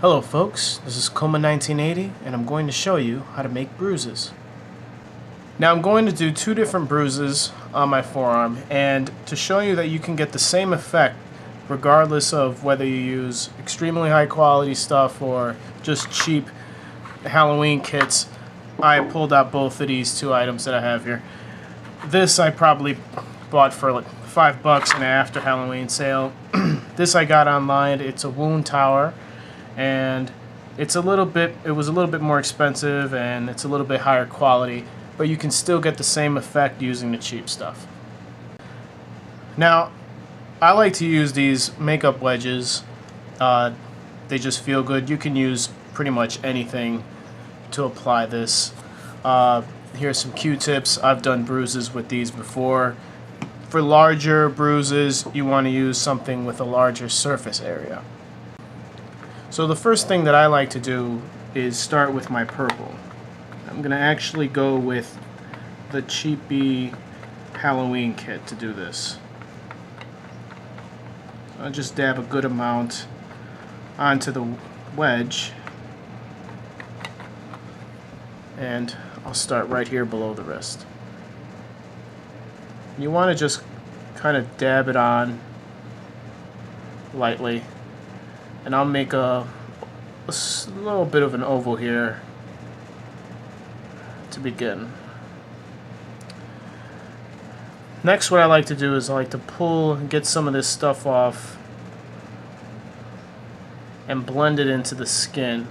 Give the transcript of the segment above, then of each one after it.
Hello folks, this is Coma 1980 and I'm going to show you how to make bruises. Now I'm going to do two different bruises on my forearm, and to show you that you can get the same effect regardless of whether you use extremely high quality stuff or just cheap Halloween kits, I pulled out both of these two items that I have here. This I probably bought for like $5 in an after Halloween sale. This I got online. It's a wound tower, and it was a little bit more expensive and it's a little bit higher quality, but you can still get the same effect using the cheap stuff. Now, I like to use these makeup wedges. They just feel good. You can use pretty much anything to apply this. Here's some Q-tips. I've done bruises with these before. For larger bruises, you want to use something with a larger surface area. So the first thing that I like to do is start with my purple. I'm going to actually go with the cheapy Halloween kit to do this. I'll just dab a good amount onto the wedge, and I'll start right here below the wrist. You want to just kind of dab it on lightly, and I'll make a little bit of an oval here to begin. Next, what I like to do is I like to pull and get some of this stuff off and blend it into the skin.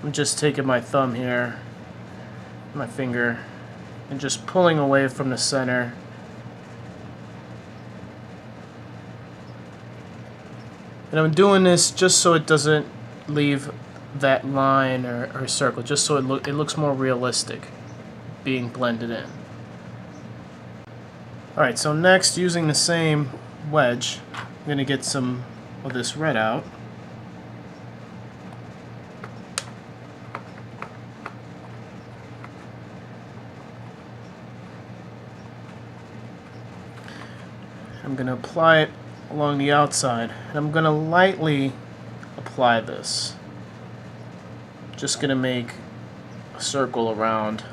I'm just taking my thumb here, my finger, and just pulling away from the center. And I'm doing this just so it doesn't leave that line or circle, just so it looks more realistic being blended in. Alright, so next, using the same wedge, I'm going to get some of this red out. I'm going to apply it along the outside, and I'm going to lightly apply this. Just going to make a circle around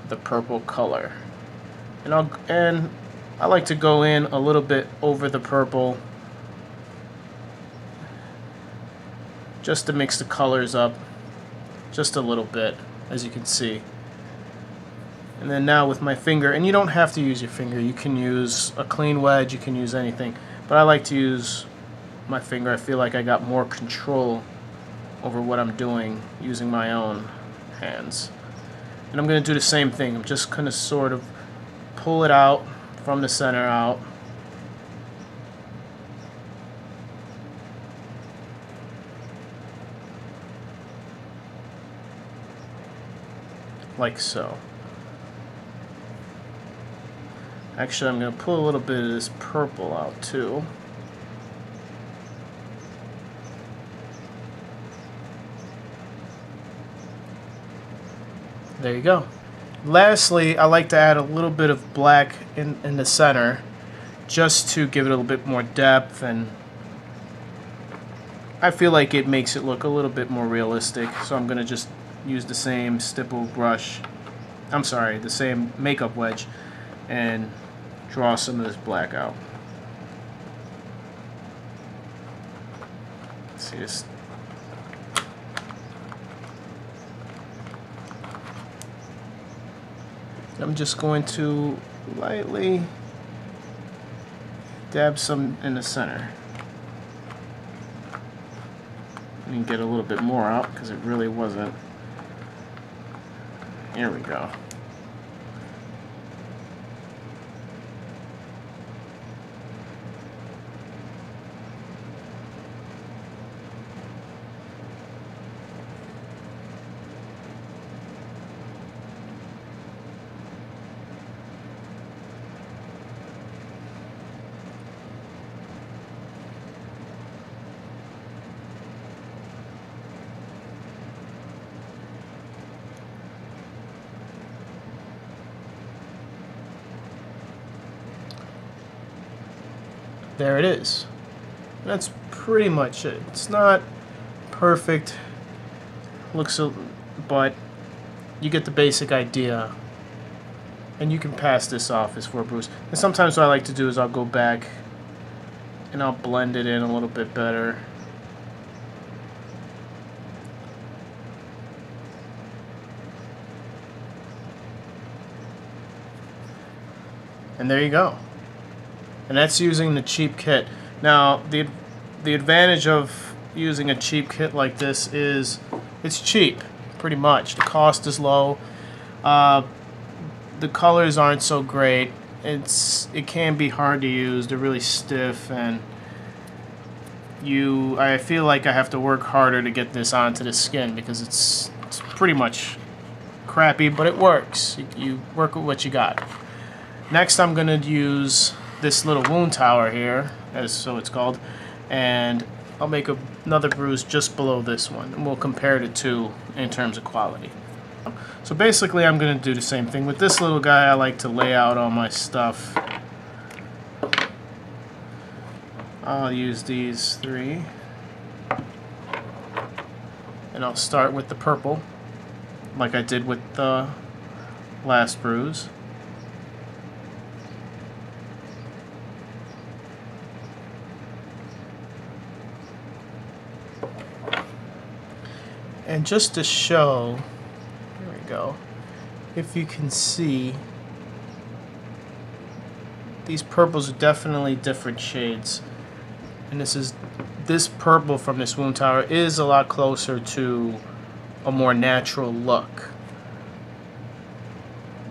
the purple color, and I like to go in a little bit over the purple just to mix the colors up just a little bit, as you can see. And then now with my finger, and you don't have to use your finger, you can use a clean wedge, you can use anything, but I like to use my finger. I feel like I got more control over what I'm doing using my own hands. And I'm going to do the same thing. I'm just going to sort of pull it out from the center out. Like so. Actually, I'm going to pull a little bit of this purple out too. There you go. Lastly, I like to add a little bit of black in the center, just to give it a little bit more depth, and I feel like it makes it look a little bit more realistic. So I'm going to just use the same stipple brush, the same makeup wedge, and draw some of this black out. Let's see this. I'm just going to lightly dab some in the center. You can get a little bit more out because it really wasn't. Here we go. there it is. That's pretty much it. It's not perfect, but you get the basic idea. And you can pass this off as for a bruise. And sometimes what I like to do is I'll go back and I'll blend it in a little bit better. And there you go. And that's using the cheap kit. Now, the advantage of using a cheap kit like this is it's cheap, pretty much. The cost is low. The colors aren't so great. It can be hard to use. They're really stiff, and I feel like I have to work harder to get this onto the skin because it's pretty much crappy, but it works. You work with what you got. Next, I'm going to use this little wound tower here, so it's called, and I'll make another bruise just below this one, and we'll compare the two in terms of quality. So basically, I'm going to do the same thing. With this little guy, I like to lay out all my stuff. I'll use these three. And I'll start with the purple, like I did with the last bruise. And just to show, here we go, if you can see, these purples are definitely different shades. And this purple from this wound tower is a lot closer to a more natural look.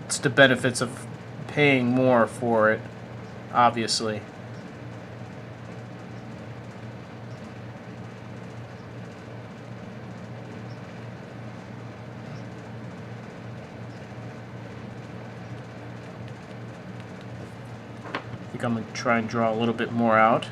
It's the benefits of paying more for it, obviously. I think I'm going to try and draw a little bit more out.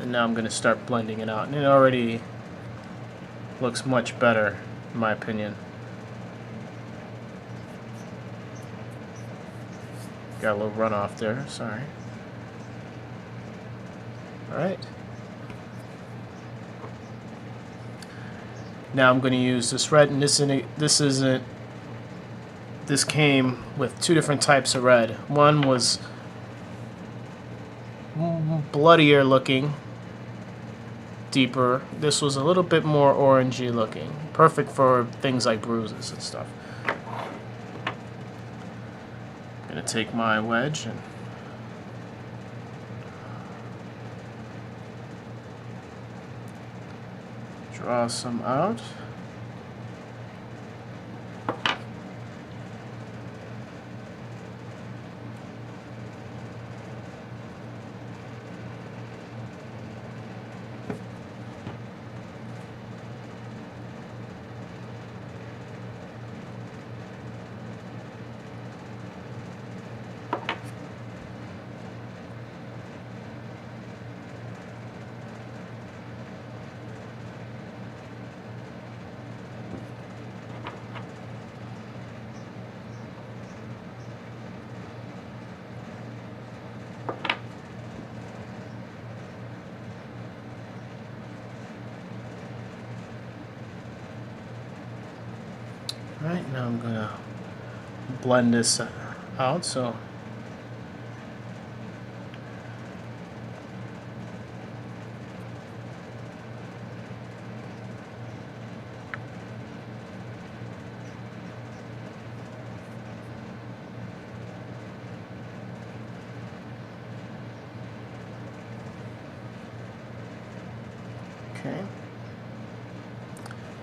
And now I'm going to start blending it out. And it already looks much better, in my opinion. Got a little runoff there, sorry. Alright. Now I'm going to use this red, and this came with two different types of red. One was bloodier looking, deeper. This was a little bit more orangey looking. Perfect for things like bruises and stuff. I'm going to take my wedge and draw some out. Alright, now I'm going to blend this out, so okay.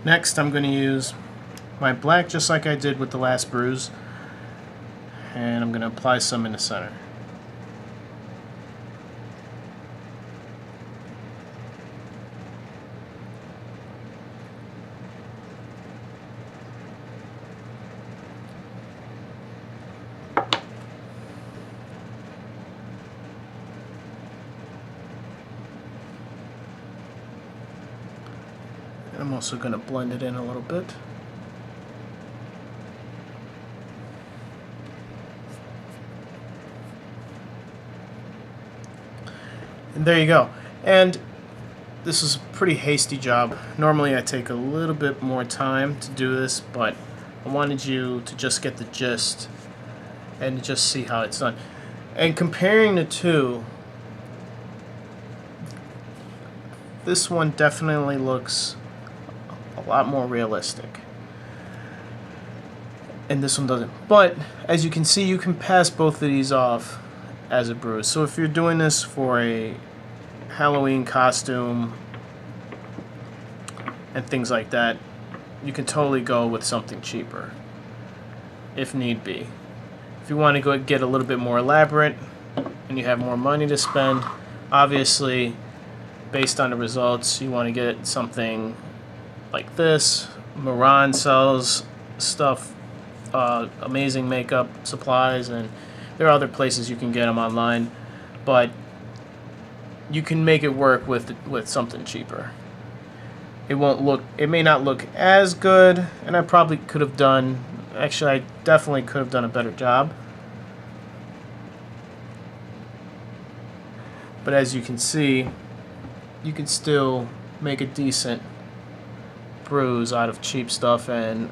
Next I'm going to use my black just like I did with the last bruise, and I'm going to apply some in the center. And I'm also going to blend it in a little bit. And there you go. And this is a pretty hasty job. Normally I take a little bit more time to do this, but I wanted you to just get the gist and just see how it's done. And comparing the two, this one definitely looks a lot more realistic. And this one doesn't. But as you can see, you can pass both of these off as a bruise. So if you're doing this for a Halloween costume and things like that, you can totally go with something cheaper if need be. If you want to go get a little bit more elaborate and you have more money to spend, obviously based on the results you want to get something like this. Moran sells stuff, amazing makeup supplies, and there are other places you can get them online, but you can make it work with something cheaper. It may not look as good, and I probably could have done, actually I definitely could have done a better job. But as you can see, you can still make a decent bruise out of cheap stuff, and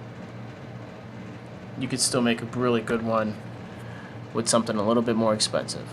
you could still make a really good one with something a little bit more expensive.